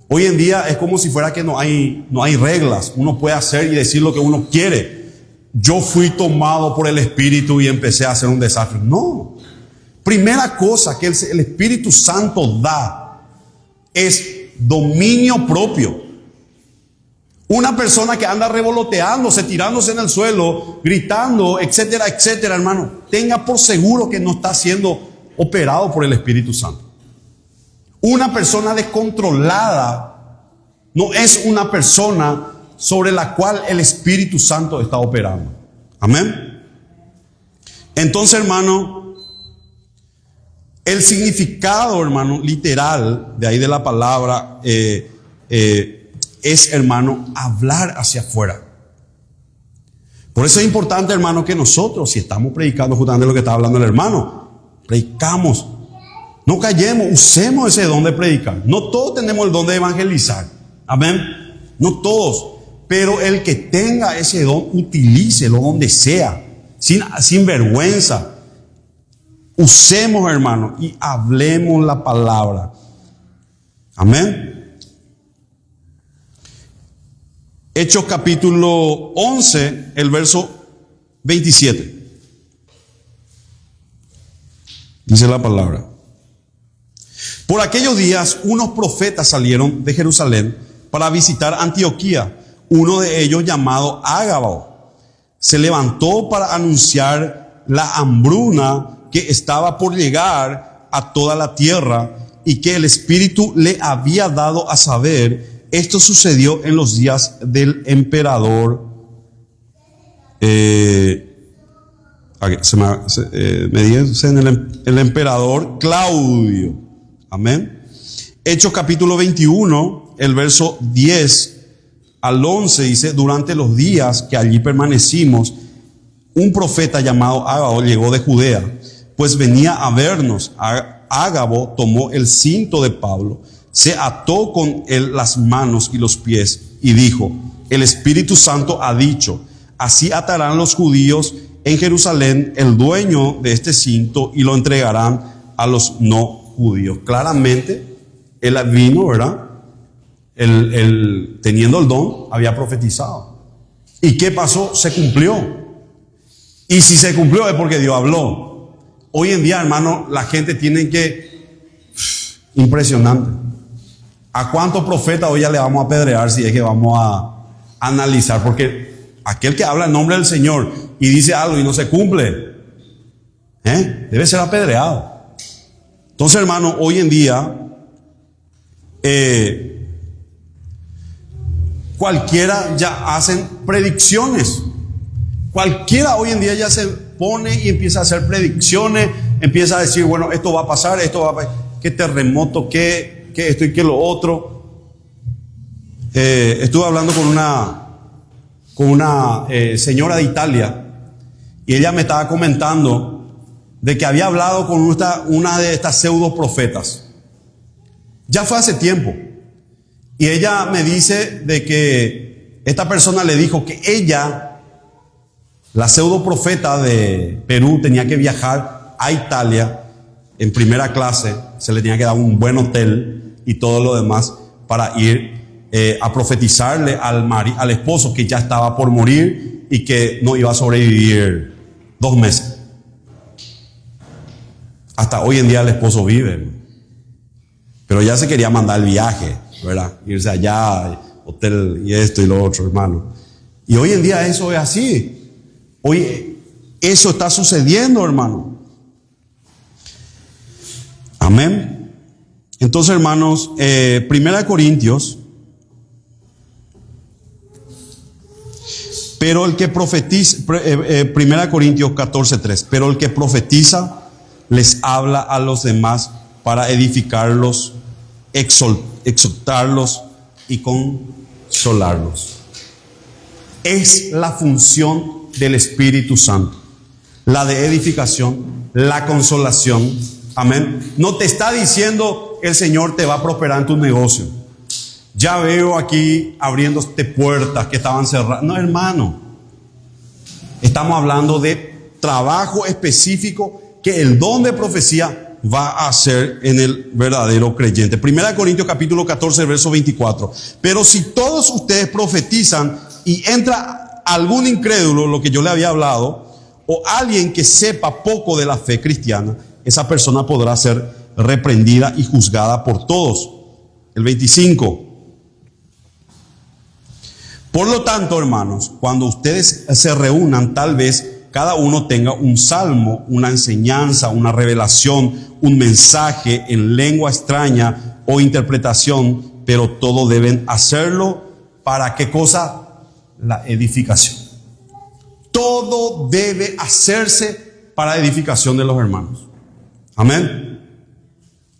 Hoy en día es como si fuera que no hay reglas. Uno puede hacer y decir lo que uno quiere. Yo fui tomado por el Espíritu y empecé a hacer un desastre. No. Primera cosa que el Espíritu Santo da es dominio propio. Una persona que anda revoloteándose, tirándose en el suelo, gritando, etcétera, etcétera, hermano, tenga por seguro que no está siendo operado por el Espíritu Santo. Una persona descontrolada no es una persona sobre la cual el Espíritu Santo está operando. Amén. Entonces, hermano, el significado, hermano, literal de ahí de la palabra es, hermano, hablar hacia afuera. Por eso es importante, hermano, que nosotros, si estamos predicando justamente lo que está hablando el hermano, predicamos. No callemos, usemos ese don de predicar. No todos tenemos el don de evangelizar. Amén. No todos. Pero el que tenga ese don, utilícelo donde sea. Sin vergüenza. Usemos, hermano, y hablemos la palabra. Amén. Hechos capítulo 11, el verso 27. Dice la palabra. Por aquellos días, unos profetas salieron de Jerusalén para visitar Antioquía. Uno de ellos, llamado Ágabo, se levantó para anunciar la hambruna que estaba por llegar a toda la tierra y que el Espíritu le había dado a saber. Esto sucedió en los días del emperador. Me dicen el emperador Claudio. Amén. Hechos capítulo 21, el verso 10 al 11 dice: durante los días que allí permanecimos, un profeta llamado Ágabo llegó de Judea, pues venía a vernos. Ágabo tomó el cinto de Pablo, se ató con él las manos y los pies y dijo: el Espíritu Santo ha dicho, así atarán los judíos en Jerusalén el dueño de este cinto y lo entregarán a los no judíos. Claramente, él vino, ¿verdad? Teniendo el don, había profetizado. ¿Y qué pasó? Se cumplió. Y si se cumplió es porque Dios habló. Hoy en día, hermano, la gente tiene que... Impresionante. ¿A cuántos profetas hoy ya le vamos a apedrear si es que vamos a analizar? Porque aquel que habla en nombre del Señor y dice algo y no se cumple, debe ser apedreado. Entonces, hermano, hoy en día cualquiera ya hacen predicciones. Cualquiera hoy en día ya se pone y empieza a hacer predicciones, empieza a decir, bueno, esto va a pasar, esto va a pasar, qué terremoto, qué esto y qué lo otro. Estuve hablando con una señora de Italia y ella me estaba comentando de que había hablado con una de estas pseudo profetas. Ya fue hace tiempo. Y ella me dice de que esta persona le dijo que ella, la pseudo profeta de Perú, tenía que viajar a Italia en primera clase, se le tenía que dar un buen hotel y todo lo demás para ir a profetizarle al esposo que ya estaba por morir y que no iba a sobrevivir 2 meses. Hasta hoy en día el esposo vive, pero ya se quería mandar el viaje. ¿verdad? Irse allá, hotel y esto y lo otro, hermano. Y hoy en día eso es así. Hoy eso está sucediendo, hermano. Amén. Entonces, hermanos, 1 Corintios. Pero el que profetiza, 1 Corintios 14:3, pero el que profetiza les habla a los demás para edificarlos, exhortarlos y consolarlos. Es la función del Espíritu Santo, la de edificación, la consolación. Amén. No te está diciendo el Señor te va a prosperar en tu negocio. Ya veo aquí abriéndote puertas que estaban cerradas. No, hermano. Estamos hablando de trabajo específico que el don de profecía va a hacer en el verdadero creyente. 1 Corintios capítulo 14, verso 24. Pero si todos ustedes profetizan y entra algún incrédulo, lo que yo le había hablado, o alguien que sepa poco de la fe cristiana, esa persona podrá ser reprendida y juzgada por todos. El 25. Por lo tanto, hermanos, cuando ustedes se reúnan, tal vez cada uno tenga un salmo, una enseñanza, una revelación, un mensaje en lengua extraña o interpretación, pero todo deben hacerlo para ¿qué cosa? La edificación. Todo debe hacerse para edificación de los hermanos. Amén.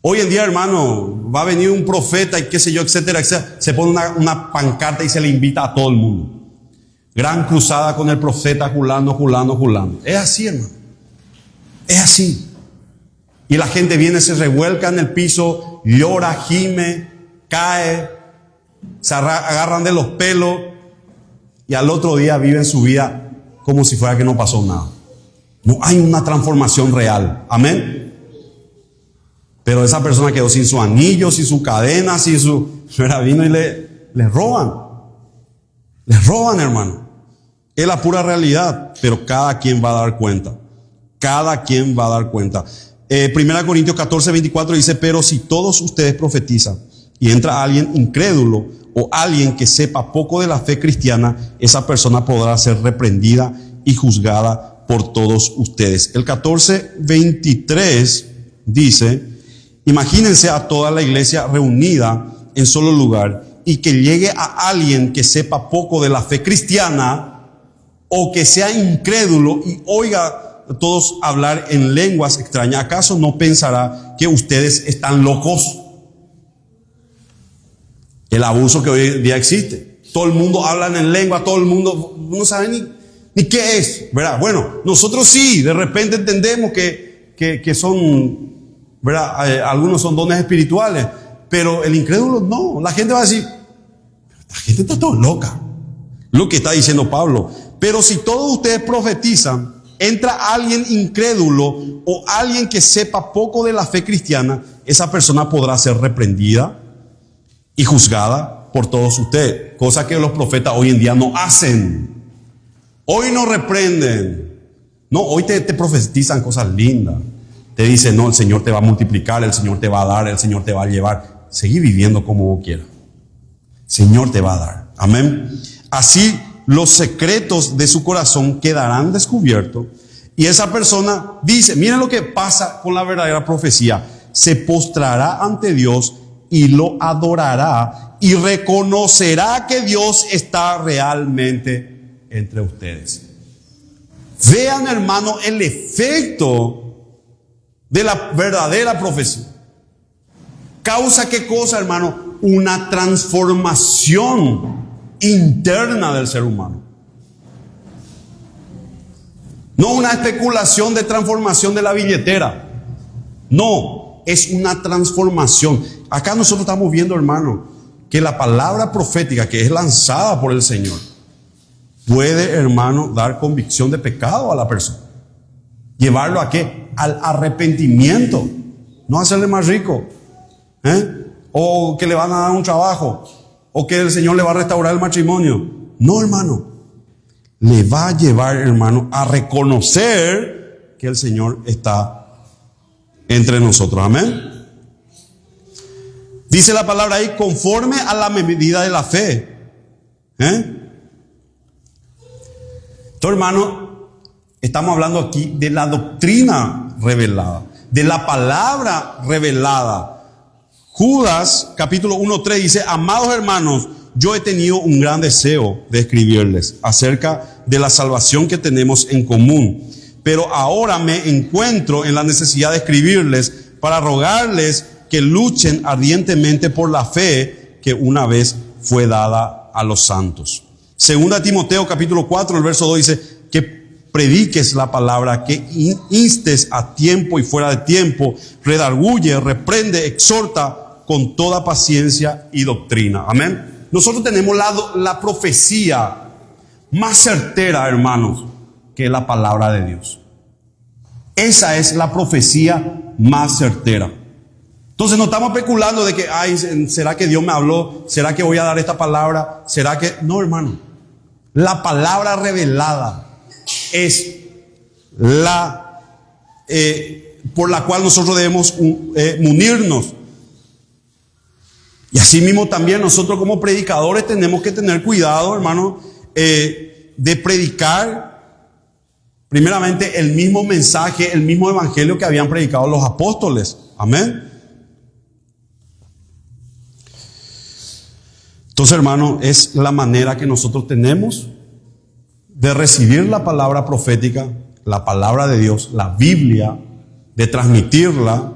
Hoy en día, hermano, va a venir un profeta y qué sé yo, etcétera, etcétera. Se pone una pancarta y se le invita a todo el mundo. Gran cruzada con el profeta, julando. Es así, hermano. Es así. Y la gente viene, se revuelca en el piso, llora, gime, cae, se agarran de los pelos y al otro día viven su vida como si fuera que no pasó nada. No hay una transformación real. Amén. Pero esa persona quedó sin su anillo, sin su cadena, sin su... Vino y le roban. Le roban, hermano. Es la pura realidad. Pero cada quien va a dar cuenta. Cada quien va a dar cuenta. 1 Corintios 14, 24 dice, pero si todos ustedes profetizan y entra alguien incrédulo o alguien que sepa poco de la fe cristiana, esa persona podrá ser reprendida y juzgada por todos ustedes. El 14, 23 dice... Imagínense a toda la iglesia reunida en solo lugar y que llegue a alguien que sepa poco de la fe cristiana o que sea incrédulo y oiga a todos hablar en lenguas extrañas. ¿Acaso no pensará que ustedes están locos? El abuso que hoy en día existe. Todo el mundo habla en lengua, todo el mundo no sabe ni qué es, ¿verdad? Bueno, nosotros sí, de repente entendemos que son... ¿verdad? Algunos son dones espirituales, pero el incrédulo no. La gente va a decir, la gente está todo loca. Lo que está diciendo Pablo. Pero si todos ustedes profetizan, entra alguien incrédulo o alguien que sepa poco de la fe cristiana, esa persona podrá ser reprendida y juzgada por todos ustedes. Cosa que los profetas hoy en día no hacen. Hoy no reprenden. No, hoy te profetizan cosas lindas. Te dice, no, el Señor te va a multiplicar, el Señor te va a dar, el Señor te va a llevar. Seguí viviendo como vos quieras. Señor te va a dar. Amén. Así los secretos de su corazón quedarán descubiertos. Y esa persona dice, miren lo que pasa con la verdadera profecía. Se postrará ante Dios y lo adorará y reconocerá que Dios está realmente entre ustedes. Vean, hermano, el efecto de la verdadera profecía. ¿Causa qué cosa, hermano? Una transformación interna del ser humano. No una especulación de transformación de la billetera. No, es una transformación. Acá nosotros estamos viendo, hermano, que la palabra profética que es lanzada por el Señor puede, hermano, dar convicción de pecado a la persona. ¿Llevarlo a qué? Al arrepentimiento. No hacerle más rico. O que le van a dar un trabajo. O que el Señor le va a restaurar el matrimonio. No, hermano. Le va a llevar, hermano, a reconocer que el Señor está entre nosotros. Amén. Dice la palabra ahí, conforme a la medida de la fe. Entonces, hermano, estamos hablando aquí de la doctrina revelada, de la palabra revelada. Judas, capítulo 1:3 dice, amados hermanos, yo he tenido un gran deseo de escribirles acerca de la salvación que tenemos en común, pero ahora me encuentro en la necesidad de escribirles para rogarles que luchen ardientemente por la fe que una vez fue dada a los santos. Segunda Timoteo capítulo 4, el verso 2 dice, que prediques la palabra, que instes a tiempo y fuera de tiempo, redarguye, reprende, exhorta con toda paciencia y doctrina. Amén. Nosotros tenemos la profecía más certera, hermanos, que la palabra de Dios. Esa es la profecía más certera. Entonces no estamos especulando de que, ay, ¿será que Dios me habló? ¿Será que voy a dar esta palabra? ¿Será que...? No, hermano. La palabra revelada es la por la cual nosotros debemos munirnos. Y así mismo también nosotros como predicadores tenemos que tener cuidado, hermano, de predicar primeramente el mismo mensaje, el mismo evangelio que habían predicado los apóstoles. Amén. Entonces, hermano, es la manera que nosotros tenemos de recibir la palabra profética, la palabra de Dios, la Biblia, de transmitirla,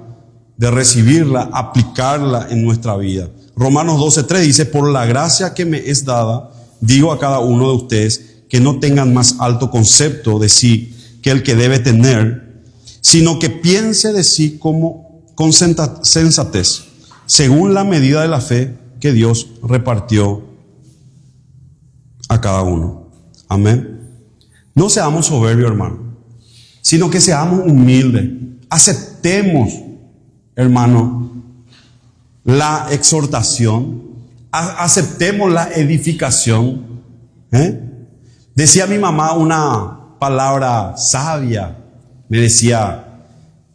de recibirla, aplicarla en nuestra vida. Romanos 12:3 dice, por la gracia que me es dada, digo a cada uno de ustedes que no tengan más alto concepto de sí que el que debe tener, sino que piense de sí como con sensatez, según la medida de la fe que Dios repartió a cada uno. Amén. No seamos soberbios, hermano, sino que seamos humildes. Aceptemos, hermano, la exhortación, aceptemos la edificación. Decía mi mamá una palabra sabia. Me decía,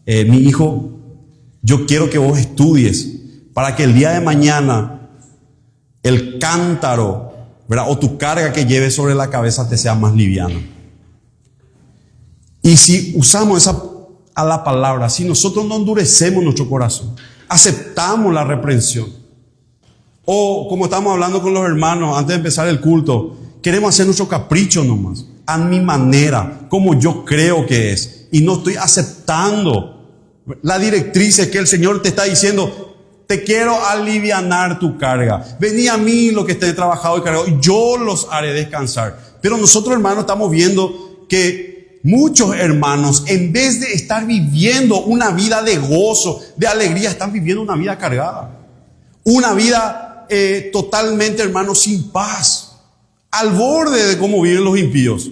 mi hijo, yo quiero que vos estudies para que el día de mañana el cántaro, ¿verdad?, o tu carga que lleves sobre la cabeza te sea más liviana. Y si usamos a la palabra, si nosotros no endurecemos nuestro corazón, aceptamos la reprensión, o como estamos hablando con los hermanos antes de empezar el culto, queremos hacer nuestro capricho nomás, a mi manera, como yo creo que es, y no estoy aceptando la directriz que el Señor te está diciendo, te quiero alivianar tu carga. Vení a mí lo que esté trabajado y cargado, y yo los haré descansar. Pero nosotros, hermanos, estamos viendo que muchos hermanos, en vez de estar viviendo una vida de gozo, de alegría, están viviendo una vida cargada. Una vida totalmente, hermanos, sin paz. Al borde de cómo viven los impíos.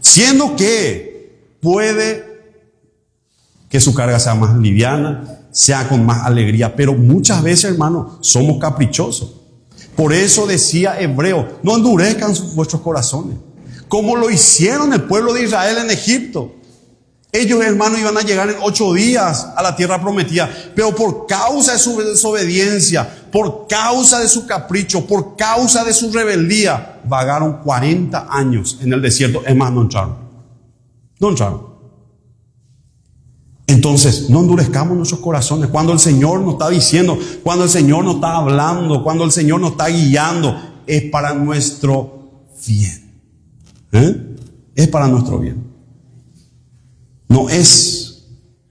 Siendo que puede que su carga sea más liviana, sea con más alegría, pero muchas veces, hermanos, somos caprichosos. Por eso decía Hebreo, no endurezcan vuestros corazones, como lo hicieron el pueblo de Israel en Egipto. Ellos, hermanos, iban a llegar en 8 días a la tierra prometida, pero por causa de su desobediencia, por causa de su capricho, por causa de su rebeldía, vagaron 40 años en el desierto. Es más, no entraron. No entraron. Entonces, no endurezcamos nuestros corazones. Cuando el Señor nos está diciendo, cuando el Señor nos está hablando, cuando el Señor nos está guiando, es para nuestro bien. Es para nuestro bien. No es,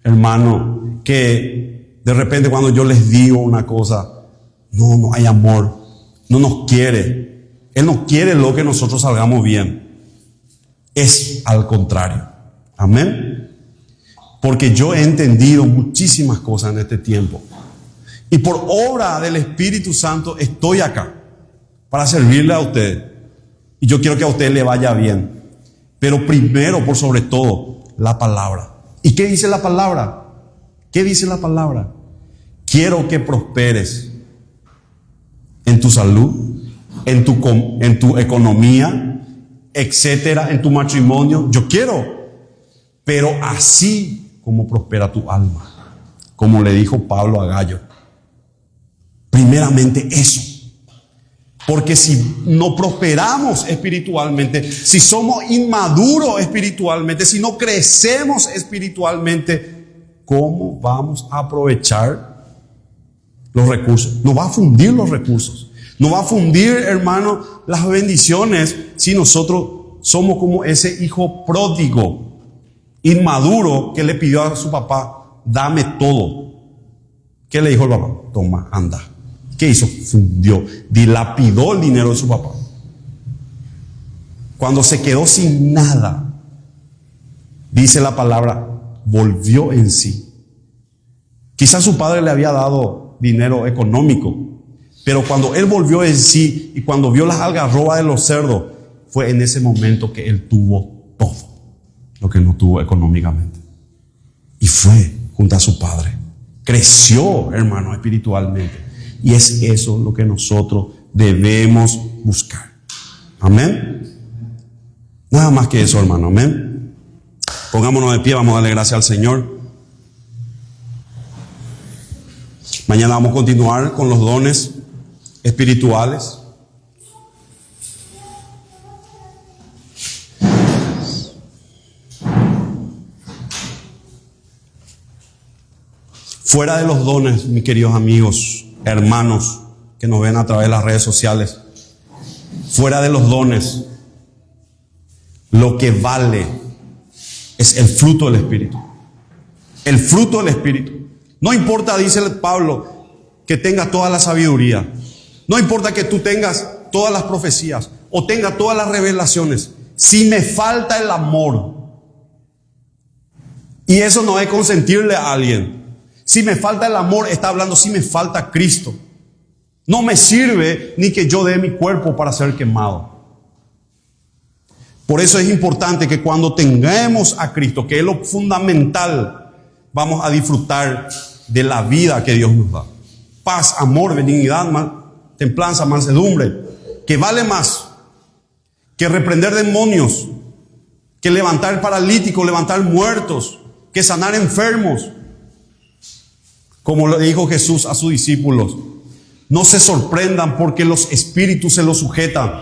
hermano, que de repente cuando yo les digo una cosa, no hay amor, no nos quiere. Él no quiere lo que nosotros salgamos bien. Es al contrario. Amén. Porque yo he entendido muchísimas cosas en este tiempo. Y por obra del Espíritu Santo estoy acá para servirle a usted. Y yo quiero que a usted le vaya bien. Pero primero, por sobre todo, la palabra. ¿Y qué dice la palabra? ¿Qué dice la palabra? Quiero que prosperes en tu salud, en tu economía, etcétera, en tu matrimonio. Yo quiero. Pero así como prospera tu alma, como le dijo Pablo a Gallo. Primeramente eso. Porque si no prosperamos espiritualmente, si somos inmaduros espiritualmente, si no crecemos espiritualmente, ¿cómo vamos a aprovechar los recursos? Nos va a fundir los recursos. Nos va a fundir, hermano, las bendiciones si nosotros somos como ese hijo pródigo, inmaduro, que le pidió a su papá, dame todo. ¿Qué le dijo el papá? Toma, anda. ¿Qué hizo? Fundió, dilapidó el dinero de su papá. Cuando se quedó sin nada, dice la palabra, volvió en sí. Quizás su padre le había dado dinero económico, pero cuando él volvió en sí y cuando vio las algarrobas de los cerdos, fue en ese momento que él tuvo todo lo que no tuvo económicamente. Y fue junto a su padre. Creció, hermano, espiritualmente. Y es eso lo que nosotros debemos buscar. Amén. Nada más que eso, hermano. Amén. Pongámonos de pie, vamos a darle gracias al Señor. Mañana vamos a continuar con los dones espirituales. Fuera de los dones, mis queridos amigos, hermanos que nos ven a través de las redes sociales, fuera de los dones, lo que vale es el fruto del Espíritu. El fruto del Espíritu. No importa, dice Pablo, que tengas toda la sabiduría. No importa que tú tengas todas las profecías o tengas todas las revelaciones. Si me falta el amor, y eso no es consentirle a alguien. Si me falta el amor, está hablando si me falta Cristo. No me sirve ni que yo dé mi cuerpo para ser quemado. Por eso es importante que cuando tengamos a Cristo, que es lo fundamental, vamos a disfrutar de la vida que Dios nos da. Paz, amor, benignidad, templanza, mansedumbre, que vale más que reprender demonios, que levantar paralíticos, levantar muertos, que sanar enfermos. Como le dijo Jesús a sus discípulos, no se sorprendan porque los espíritus se los sujetan,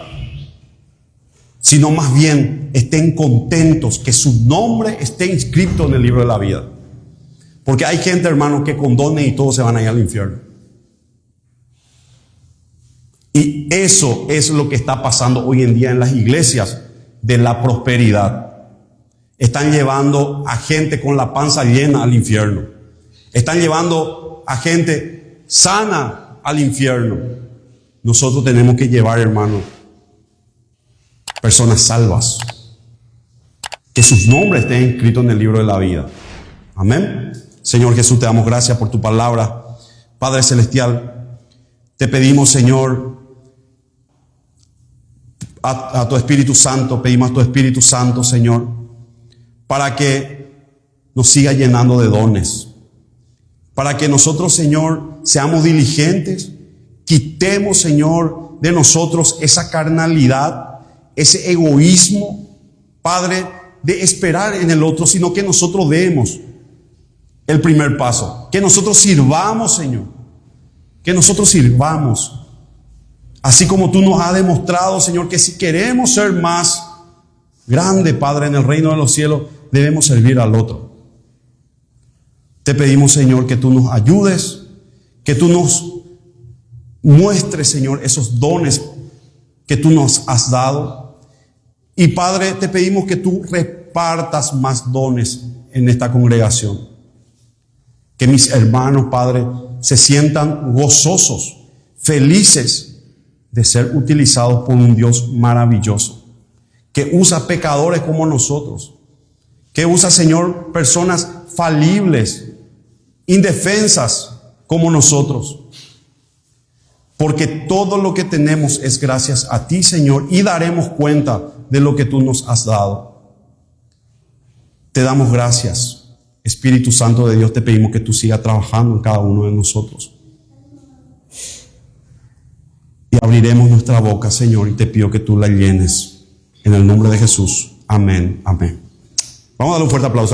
sino más bien estén contentos que su nombre esté inscrito en el libro de la vida. Porque hay gente, hermano, que con dones y todo se van a ir al infierno. Y eso es lo que está pasando hoy en día en las iglesias de la prosperidad. Están llevando a gente con la panza llena al infierno. Están llevando a gente sana al infierno. Nosotros tenemos que llevar, hermano, personas salvas, que sus nombres estén inscritos en el libro de la vida. Amén. Señor Jesús, te damos gracias por tu palabra. Padre Celestial, te pedimos, Señor, a tu Espíritu Santo, pedimos a tu Espíritu Santo, Señor, para que nos siga llenando de dones. Para que nosotros, Señor, seamos diligentes, quitemos, Señor, de nosotros esa carnalidad, ese egoísmo, Padre, de esperar en el otro, sino que nosotros demos el primer paso. Que nosotros sirvamos, Señor. Que nosotros sirvamos. Así como tú nos has demostrado, Señor, que si queremos ser más grande, Padre, en el reino de los cielos, debemos servir al otro. Te pedimos, Señor, que tú nos ayudes, que tú nos muestres, Señor, esos dones que tú nos has dado. Y Padre, te pedimos que tú repartas más dones en esta congregación. Que mis hermanos, Padre, se sientan gozosos, felices de ser utilizados por un Dios maravilloso, que usa pecadores como nosotros, que usa, Señor, personas falibles, indefensas como nosotros. Porque todo lo que tenemos es gracias a ti, Señor, y daremos cuenta de lo que tú nos has dado. Te damos gracias. Espíritu Santo de Dios, te pedimos que tú sigas trabajando en cada uno de nosotros. Y abriremos nuestra boca, Señor, y te pido que tú la llenes. En el nombre de Jesús. Amén. Amén. Vamos a darle un fuerte aplauso.